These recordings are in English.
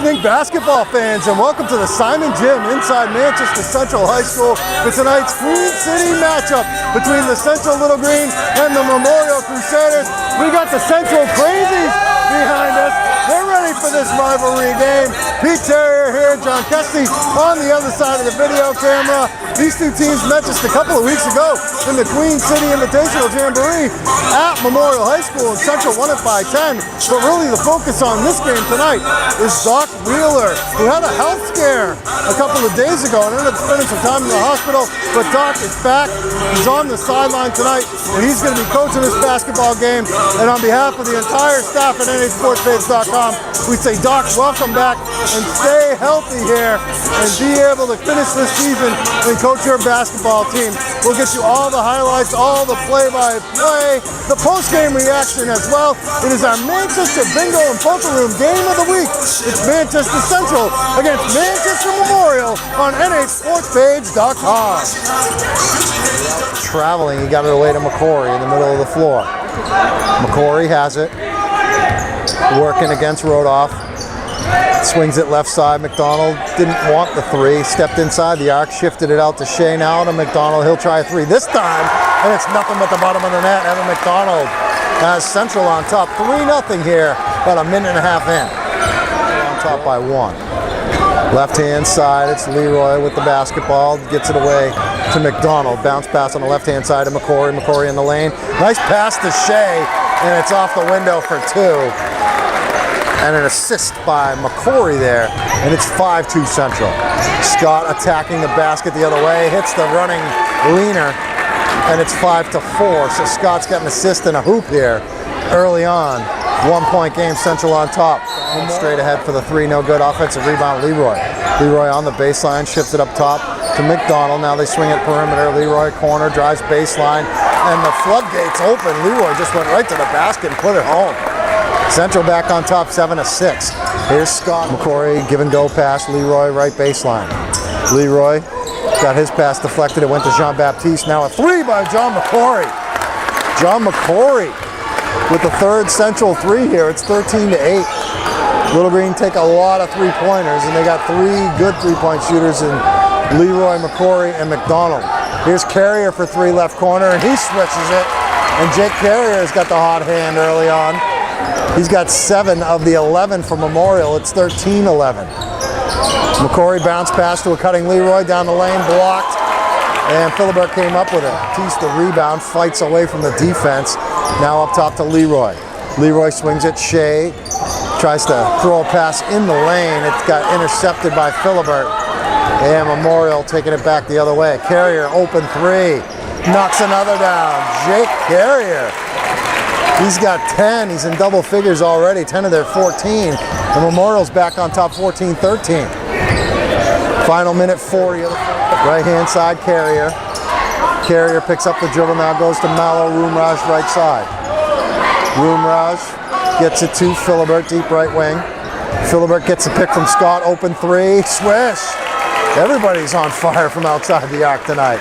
evening, basketball fans, and welcome to the Simon Gym inside Manchester Central High School for tonight's Queen City matchup between the Central Little Green and the Memorial Crusaders. We got the Central Crazies behind us. They're ready for this rivalry game. Pete Terrier here, John Kesty on the other side of the video camera. These two teams met just a couple of weeks ago in the Queen City Invitational Jamboree at Memorial High School, and Central won it by 10. But really the focus on this game tonight is Doc Wheeler, who had a health scare a couple of days ago and ended up spending some time in the hospital. But Doc is back. He's on the sideline tonight, and he's going to be coaching this basketball game. And on behalf of the entire staff at NHSportsPage.com, we say, Doc, welcome back, and stay healthy here and be able to finish this season and coach your basketball team. We'll get you all the highlights, all the play-by-play, the post-game reaction as well. It is our Manchester Bingo and Poker Room Game of the Week. It's Manchester Central against Manchester Memorial on NHSportsPage.com. Traveling, he got it away to McCory in the middle of the floor. McCory has it, working against Rodoff. Swings it left side. McDonald didn't want the three. Stepped inside the arc, shifted it out to Shea now to McDonald. He'll try a three this time, and it's nothing but the bottom of the net. Evan McDonald has Central on top. 3-0 here, about a minute and a half in. On top by 1. Left-hand side, it's Leroy with the basketball. Gets it away to McDonald. Bounce pass on the left-hand side to McCory. McCory in the lane. Nice pass to Shea, and it's off the window for 2. And an assist by McCory there, and it's 5-2 Central. Scott attacking the basket the other way, hits the running leaner, and it's 5-4. So Scott's got an assist and a hoop here early on. 1-point game, Central on top. Straight ahead for the 3, no good. Offensive rebound, Leroy. Leroy on the baseline, shifts it up top to McDonald. Now they swing it perimeter. Leroy corner, drives baseline, and the floodgates open. Leroy just went right to the basket and put it home. Central back on top, 7-6. Here's Scott. McCory, give and go pass. Leroy, right baseline. Leroy got his pass deflected. It went to Jean-Baptiste. Now a 3 by John McCory. John McCory with the third Central 3 here. It's 13-8. Little Green take a lot of three-pointers, and they got 3 good three-point shooters in Leroy, McCory, and McDonald. Here's Carrier for 3 left corner, and he switches it. And Jake Carrier's got the hot hand early on. He's got 7 of the 11 for Memorial. It's 13-11. McCory bounced pass to a cutting Leroy down the lane, blocked, and Philibert came up with it. Tease the rebound, fights away from the defense. Now up top to Leroy. Leroy swings it. Shea tries to throw a pass in the lane. It got intercepted by Philibert. And Memorial taking it back the other way. Carrier open 3. Knocks another down. Jake Carrier. He's got 10. He's in double figures already. 10 of their 14. The Memorial's back on top, 14-13. Final minute 40. Right-hand side, Carrier. Carrier picks up the dribble, now goes to Mallow. Roomraj right side. Roomraj gets it to Philibert, deep right wing. Philibert gets a pick from Scott. Open 3. Swish. Everybody's on fire from outside the arc tonight.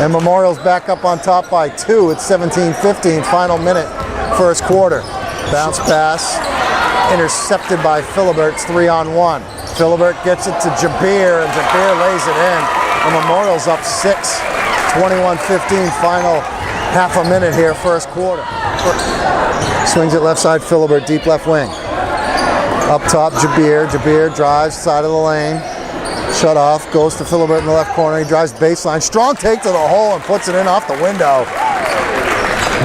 And Memorial's back up on top by 2. It's 17-15. Final minute. First quarter. Bounce pass intercepted by Philibert. It's 3-on-1. Philibert gets it to Jabir, and Jabir lays it in. And Memorial's up 6. 21-15. Final half a minute here, first quarter. Swings it left side, Philibert, deep left wing. Up top, Jabir. Jabir drives side of the lane. Shut off, goes to Philibert in the left corner. He drives baseline. Strong take to the hole and puts it in off the window.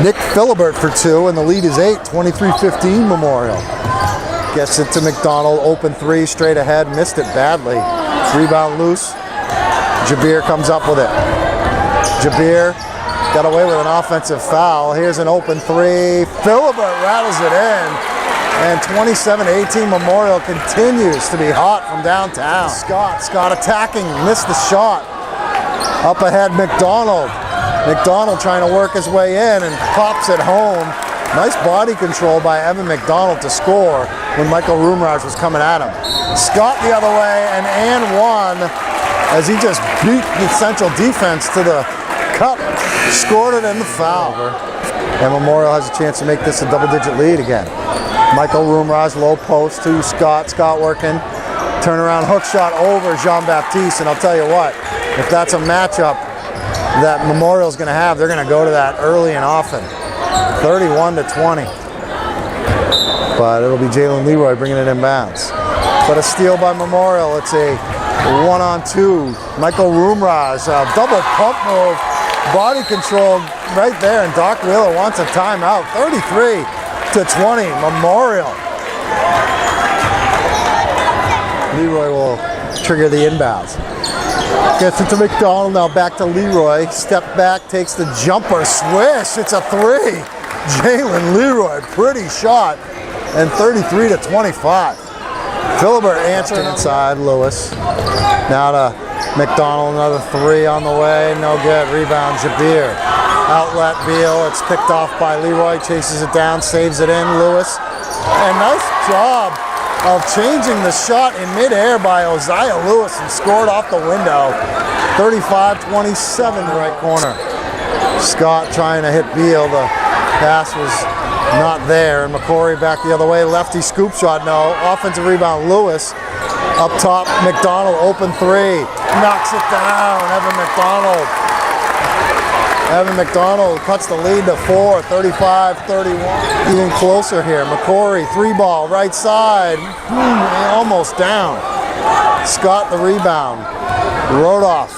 Nick Philibert for 2, and the lead is 8, 23-15 Memorial. Gets it to McDonald, open 3, straight ahead, missed it badly. Rebound loose. Jabir comes up with it. Jabir got away with an offensive foul. Here's an open 3. Philibert rattles it in. And 27-18 Memorial continues to be hot from downtown. Scott attacking, missed the shot. Up ahead, McDonald. McDonald trying to work his way in and pops it home. Nice body control by Evan McDonald to score when Michael Roomraj was coming at him. Scott the other way, and one as he just beat the Central defense to the cup. Scored it in the foul. And Memorial has a chance to make this a double-digit lead again. Michael Roomraj, low post to Scott. Scott working. Turnaround hook shot over Jean-Baptiste, and I'll tell you what, if that's a matchup that Memorial's going to have, they're going to go to that early and often. 31-20. But it'll be Jalen Leroy bringing it in bounds. But a steal by Memorial. It's a 1-on-2. Michael Rumraz, double pump move, body control right there, and Doc Wheeler wants a timeout. 33-20, Memorial. Leroy will trigger the inbounds. Gets it to McDonald, now back to Leroy. Step back, takes the jumper, swish, it's a 3. Jalen Leroy, pretty shot, and 33-25. Philibert answering inside, Lewis. Now to McDonald, another 3 on the way, no good. Rebound, Jabir. Outlet Beal, it's picked off by Leroy, chases it down, saves it in, Lewis. And nice job of changing the shot in midair by Ozziah Lewis and scored off the window. 35-27 right corner. Scott trying to hit Beal, the pass was not there, and McCory back the other way, lefty scoop shot, no. Offensive rebound, Lewis. Up top, McDonald, open 3. Knocks it down, Evan McDonald cuts the lead to 4, 35-31. Even closer here, McCory, 3-ball, right side. Almost down. Scott the rebound. Rodoff.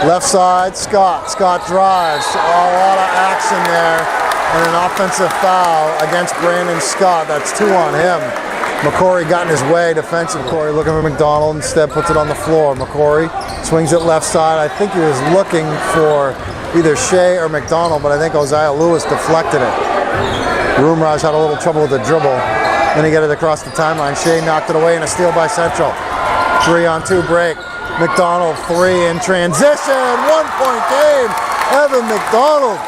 Left side, Scott. Scott drives. A lot of action there. And an offensive foul against Brandon Scott. That's 2 on him. McCory got in his way defensively. McCory looking for McDonald, instead puts it on the floor. McCory swings it left side. I think he was looking for either Shea or McDonald, but I think Ozziah Lewis deflected it. Rumraz had a little trouble with the dribble. Then he got it across the timeline. Shea knocked it away, and a steal by Central. 3-on-2 break. McDonald 3 in transition. 1-point game. Evan McDonald.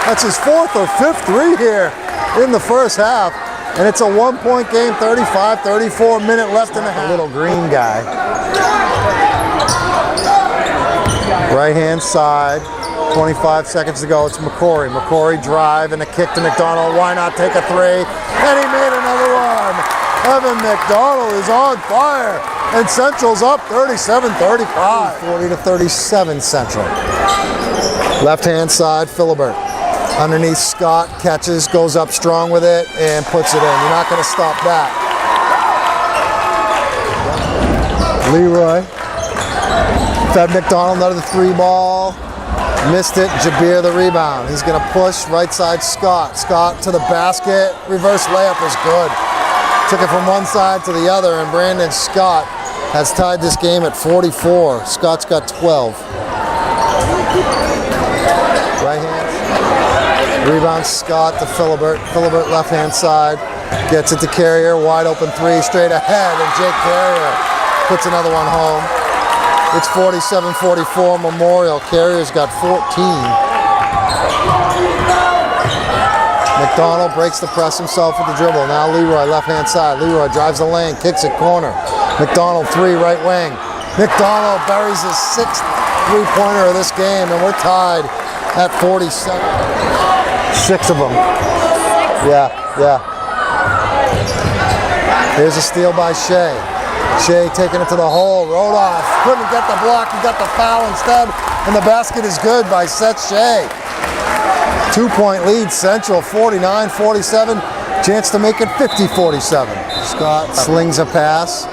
That's his 4th or 5th 3 here in the first half. And it's a 1-point game, 35-34, minute left in the half. Little green guy. Right hand side, 25 seconds to go. It's McCory. McCory drive and a kick to McDonald. Why not take a 3? And he made another one. Evan McDonald is on fire. And Central's up 37-35. 40-37 Central. Left hand side, Philibert. Underneath Scott, catches, goes up strong with it, and puts it in. You're not going to stop that. Leroy. Fed McDonald, another 3-ball. Missed it. Jabir the rebound. He's going to push right side Scott. Scott to the basket. Reverse layup is good. Took it from one side to the other, and Brandon Scott has tied this game at 44. Scott's got 12. Right hand. Rebound Scott to Philibert. Philibert left hand side. Gets it to Carrier. Wide open 3 straight ahead. And Jake Carrier puts another one home. It's 47-44 Memorial. Carrier's got 14. McDonald breaks the press himself with the dribble. Now Leroy left hand side. Leroy drives the lane. Kicks it corner. McDonald 3 right wing. McDonald buries his 6th 3-pointer of this game. And we're tied at 47. 6 of them. Yeah. Here's a steal by Shea. Shea taking it to the hole. Rodoff couldn't get the block. He got the foul instead. And the basket is good by Seth Shea. 2-point lead Central, 49-47. Chance to make it 50-47. Scott slings a pass.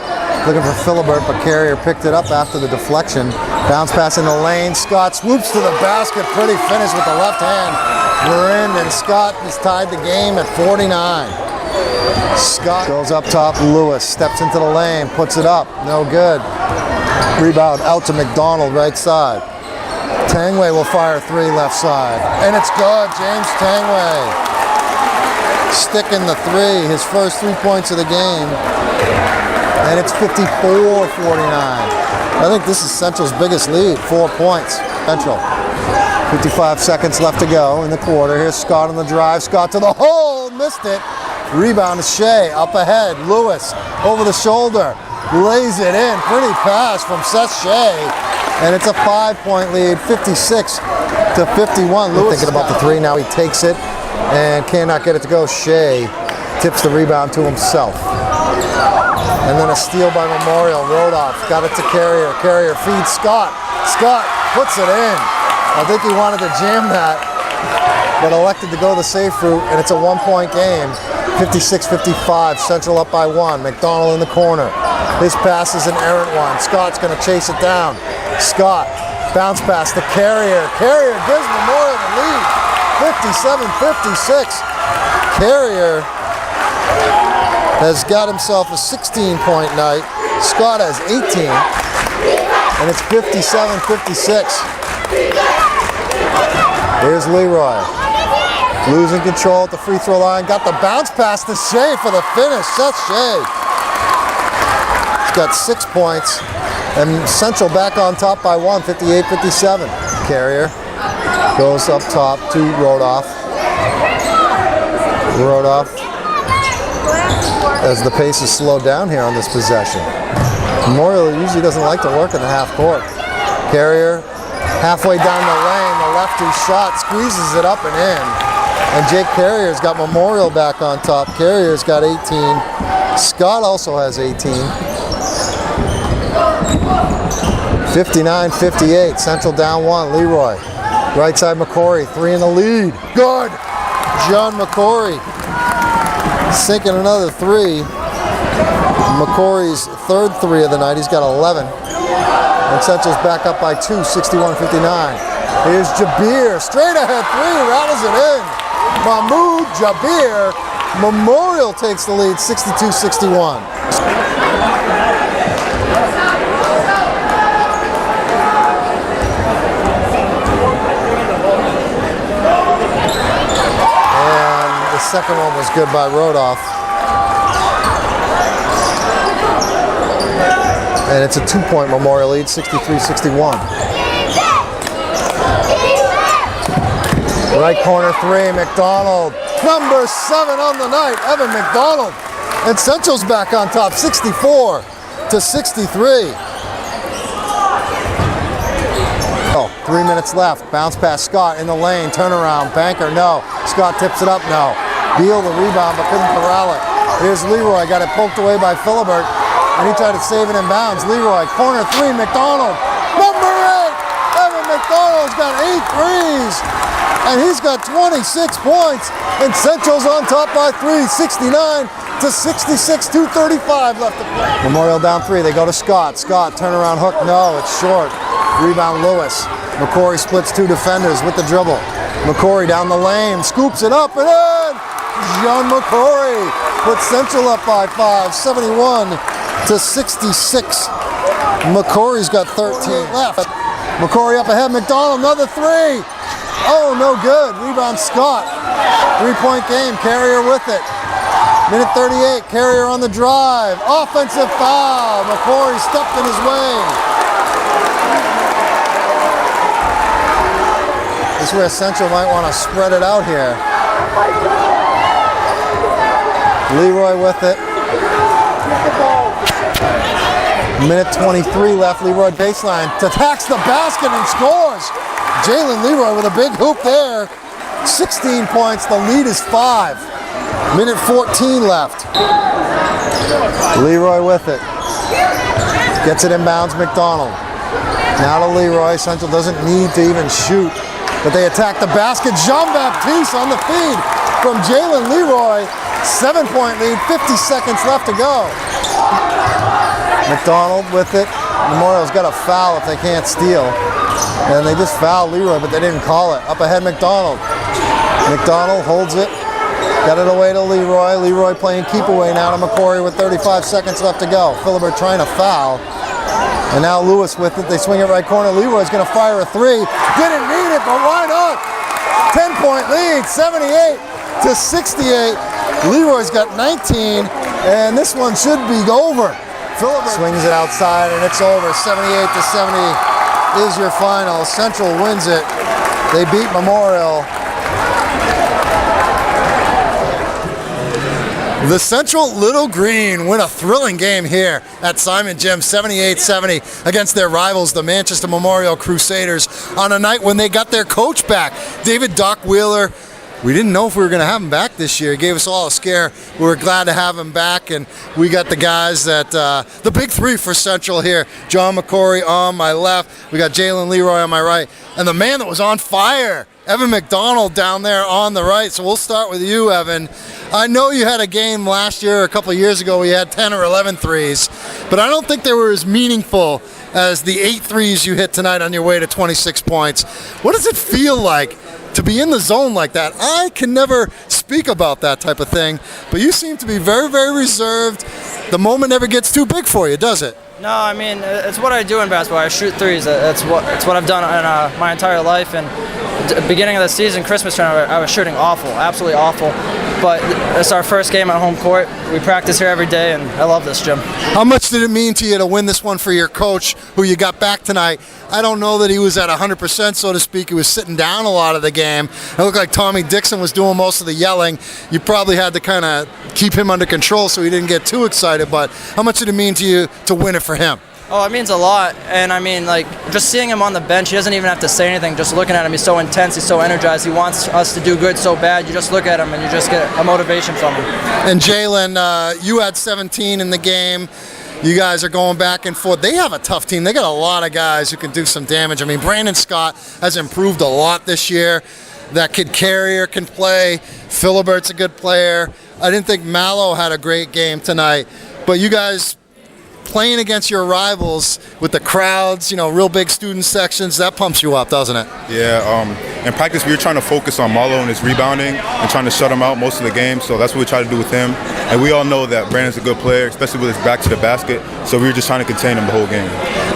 Looking for Philibert, but Carrier picked it up after the deflection. Bounce pass in the lane. Scott swoops to the basket. Pretty finish with the left hand. Brandon Scott has tied the game at 49. Scott goes up top. Lewis steps into the lane, puts it up. No good. Rebound out to McDonald, right side. Tangway will fire 3 left side. And it's good. James Tangway sticking the 3. His first 3 points of the game. And it's 54-49. I think this is Central's biggest lead, 4 points. Central. 55 seconds left to go in the quarter. Here's Scott on the drive. Scott to the hole. Missed it. Rebound to Shea. Up ahead. Lewis over the shoulder. Lays it in. Pretty pass from Seth Shea. And it's a 5-point lead, 56-51. Lewis thinking about the 3. Now he takes it and cannot get it to go. Shea tips the rebound to himself. And then a steal by Memorial. Rodoff got it to Carrier. Carrier feeds Scott. Scott puts it in. I think he wanted to jam that, but elected to go the safe route, and it's a 1-point game. 56-55, Central up by 1. McDonald in the corner. His pass is an errant one. Scott's going to chase it down. Scott, bounce pass to Carrier. Carrier gives Memorial the lead. 57-56. Carrier has got himself a 16-point night. Scott has 18, and it's 57-56. Here's Leroy. Losing control at the free throw line. Got the bounce pass to Shea for the finish. Seth Shea. He's got 6 points. And Central back on top by 1, 58-57. Carrier goes up top to Rodoff. Rodoff, as the pace is slowed down here on this possession. Memorial usually doesn't like to work in the half court. Carrier halfway down the lane, the lefty shot squeezes it up and in. And Jake Carrier's got Memorial back on top. Carrier's got 18. Scott also has 18. 59-58, Central down 1. Leroy, right side McCory, 3 in the lead. Good! John McCory sinking another 3. McCory's third 3 of the night. He's got 11. And Central's back up by 2, 61-59. Here's Jabir, straight ahead 3, rattles it in. Mahmoud Jabir. Memorial takes the lead, 62-61. The second one was good by Rodoff. And it's a 2-point Memorial lead, 63-61. Right corner 3, McDonald. Number 7 on the night, Evan McDonald. And Central's back on top, 64-63. 3 minutes left. Bounce pass Scott in the lane. Turnaround. Banker, no. Scott tips it up, no. Beal the rebound, but couldn't corral it. Here's Leroy. Got it poked away by Philibert, and he tried to save it in bounds. Leroy, corner 3, McDonald. Number 8! Evan McDonald's got 8 threes, and he's got 26 points. And Central's on top by 3, 69-66, 2:35 left to play. Memorial down 3. They go to Scott. Scott, turnaround hook, no. It's short. Rebound Lewis. McCory splits 2 defenders with the dribble. McCory down the lane, scoops it up and in! John McCory puts Central up by 5, 71-66. McCory's got 13 left. McCory up ahead, McDonald, another 3. Oh, no good. Rebound Scott. 3-point game, Carrier with it. Minute 38, Carrier on the drive. Offensive foul. McCory stepped in his way. This is where Central might want to spread it out here. Leroy with it. Minute 23 left. Leroy baseline. Attacks the basket and scores. Jalen Leroy with a big hoop there. 16 points. The lead is 5. Minute 14 left. Leroy with it. Gets it inbounds. McDonald. Now to Leroy. Central doesn't need to even shoot, but they attack the basket. Jean-Baptiste on the feed from Jalen Leroy. 7-point lead, 50 seconds left to go. McDonald with it. Memorial's got a foul if they can't steal. And they just fouled Leroy, but they didn't call it. Up ahead, McDonald. McDonald holds it. Got it away to Leroy. Leroy playing keep away now to McCory with 35 seconds left to go. Philibert trying to foul. And now Lewis with it. They swing it right corner. Leroy's going to fire a 3. Didn't need it, but why not? 10-point lead, 78-68. Leroy's got 19, and this one should be over. Philibert swings it outside, and it's over. 78-70 is your final. Central wins it. They beat Memorial. The Central Little Green win a thrilling game here at Simon Gym, 78-70 against their rivals, the Manchester Memorial Crusaders, on a night when they got their coach back. David Doc Wheeler we didn't know if we were going to have him back this year. He gave us all a scare. We were glad to have him back, and we got the guys that the big three for Central here. John McCory on my left. We got Jalen Leroy on my right, and the man that was on fire, Evan McDonald, down there on the right. So we'll start with you, Evan. I know you had a game last year, a couple of years ago, we had 10 or 11 threes, but I don't think they were as meaningful as the 8 threes you hit tonight on your way to 26 points. What does it feel like to be in the zone like that? I can never speak about that type of thing, but you seem to be very, very reserved. The moment never gets too big for you, does it? No, I mean, it's what I do in basketball. I shoot threes. It's what I've done in my entire life. And beginning of the season, Christmas tournament, I was shooting awful, absolutely awful. But it's our first game at home court. We practice here every day, and I love this gym. How much did it mean to you to win this one for your coach, who you got back tonight? I don't know that he was at 100%, so to speak. He was sitting down a lot of the game. It looked like Tommy Dixon was doing most of the yelling. You probably had to kind of keep him under control so he didn't get too excited. But how much did it mean to you to win it for him? Oh, it means a lot. And I mean, like, just seeing him on the bench, he doesn't even have to say anything. Just looking at him, he's so intense, he's so energized. He wants us to do good so bad. You just look at him and you just get a motivation from him. And Jalen, you had 17 in the game. You guys are going back and forth. They have a tough team. They got a lot of guys who can do some damage. I mean, Brandon Scott has improved a lot this year. That kid Carrier can play. Philibert's a good player. I didn't think Mallow had a great game tonight. But you guys playing against your rivals with the crowds, you know, real big student sections, that pumps you up, doesn't it? Yeah, in practice we were trying to focus on Marlo and his rebounding and trying to shut him out most of the game, so that's what we try to do with him. And we all know that Brandon's a good player, especially with his back to the basket, so we were just trying to contain him the whole game.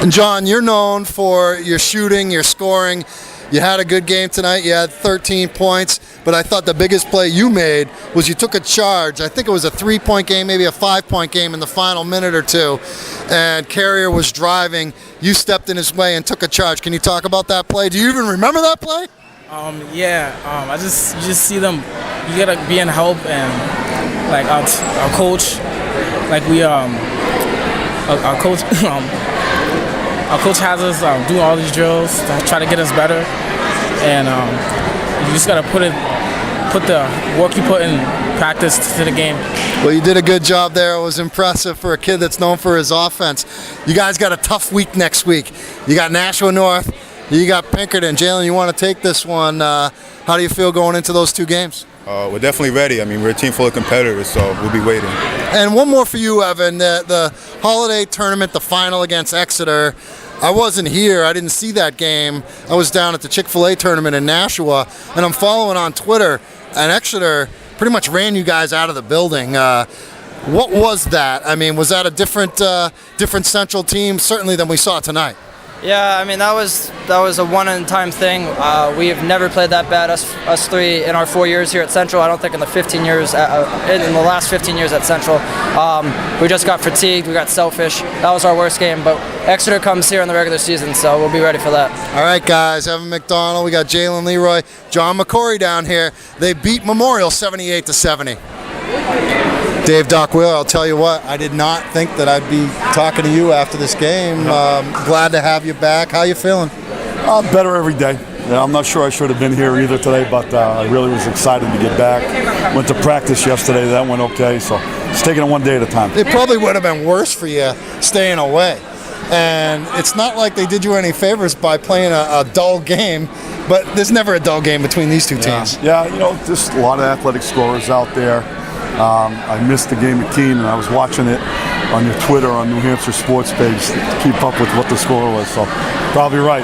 And John, you're known for your shooting, your scoring. You had a good game tonight. You had 13 points, but I thought the biggest play you made was you took a charge. I think it was a 3-point game, maybe a 5-point game in the final minute or two, and Carrier was driving. You stepped in his way and took a charge. Can you talk about that play? Do you even remember that play? I just see them. You gotta be in help, and like our coach, like our coach. Our coach has us do all these drills to try to get us better, and you just gotta put the work you put in practice to the game. Well, you did a good job there. It was impressive for a kid that's known for his offense. You guys got a tough week next week. You got Nashua North, you got Pinkerton. Jalen, you want to take this one. How do you feel going into those two games? We're definitely ready. I mean, we're a team full of competitors, so we'll be waiting. And one more for you, Evan. The holiday tournament, the final against Exeter. I wasn't here. I didn't see that game. I was down at the Chick-fil-A tournament in Nashua, and I'm following on Twitter, and Exeter pretty much ran you guys out of the building. What was that? I mean, was that a different Central team, certainly, than we saw tonight? Yeah, I mean, that was a one-in-time thing. We have never played that bad, us three, in our 4 years here at Central. I don't think in the 15 years, in the last 15 years at Central. We just got fatigued, we got selfish. That was our worst game, but Exeter comes here in the regular season, so we'll be ready for that. All right, guys, Evan McDonald, we got Jalen Leroy, John McCory down here. They beat Memorial 78-70. Dave Doc Wheeler, I'll tell you what, I did not think that I'd be talking to you after this game. Glad to have you back. How you feeling? Better every day. Yeah, I'm not sure I should have been here either today, but I really was excited to get back. Went to practice yesterday. That went okay, so just taking it one day at a time. It probably would have been worse for you staying away. And it's not like they did you any favors by playing a dull game, but there's never a dull game between these two teams. Yeah, you know, just a lot of athletic scorers out there. I missed the game at Keene, and I was watching it on your Twitter on New Hampshire sports page to keep up with what the score was, so probably right.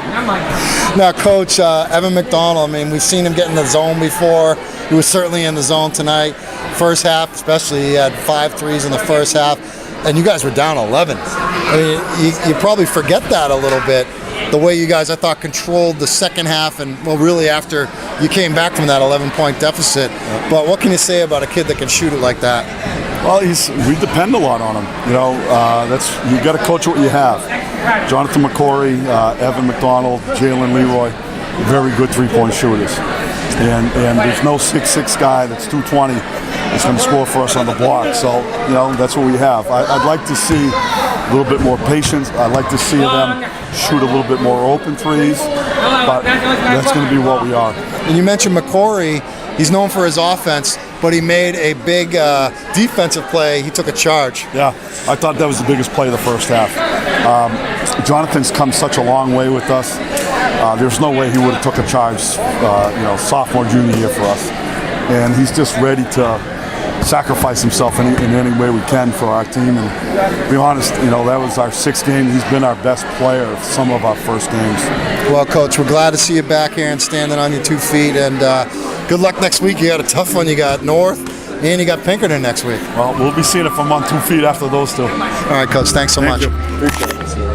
Now, Coach, Evan McDonald, I mean, we've seen him get in the zone before. He was certainly in the zone tonight. First half, especially, he had 5 threes in the first half, and you guys were down 11. I mean, you probably forget that a little bit. The way you guys, I thought, controlled the second half, and well, really after you came back from that 11-point deficit. But what can you say about a kid that can shoot it like that? Well, we depend a lot on him. You know, you got to coach what you have. Jonathan McCory, Evan McDonald, Jalen Leroy, very good three-point shooters. And there's no 6'6" guy that's 220 that's going to score for us on the block. So, you know, that's what we have. I'd like to see a little bit more patience. I'd like to see them shoot a little bit more open threes, but that's going to be what we are. And you mentioned McCory. He's known for his offense, but he made a big defensive play. He took a charge. Yeah, I thought that was the biggest play of the first half. Jonathan's come such a long way with us. There's no way he would have took a charge, sophomore, junior year for us. And he's just ready to sacrifice himself in any way we can for our team. And to be honest, that was our 6th game. He's been our best player of some of our first games. Well, Coach, we're glad to see you back here and standing on your 2 feet. And good luck next week. You got a tough one. You got North, and you got Pinkerton next week. Well, we'll be seeing if I'm on 2 feet after those two. All right, Coach. Thanks so much. Appreciate it.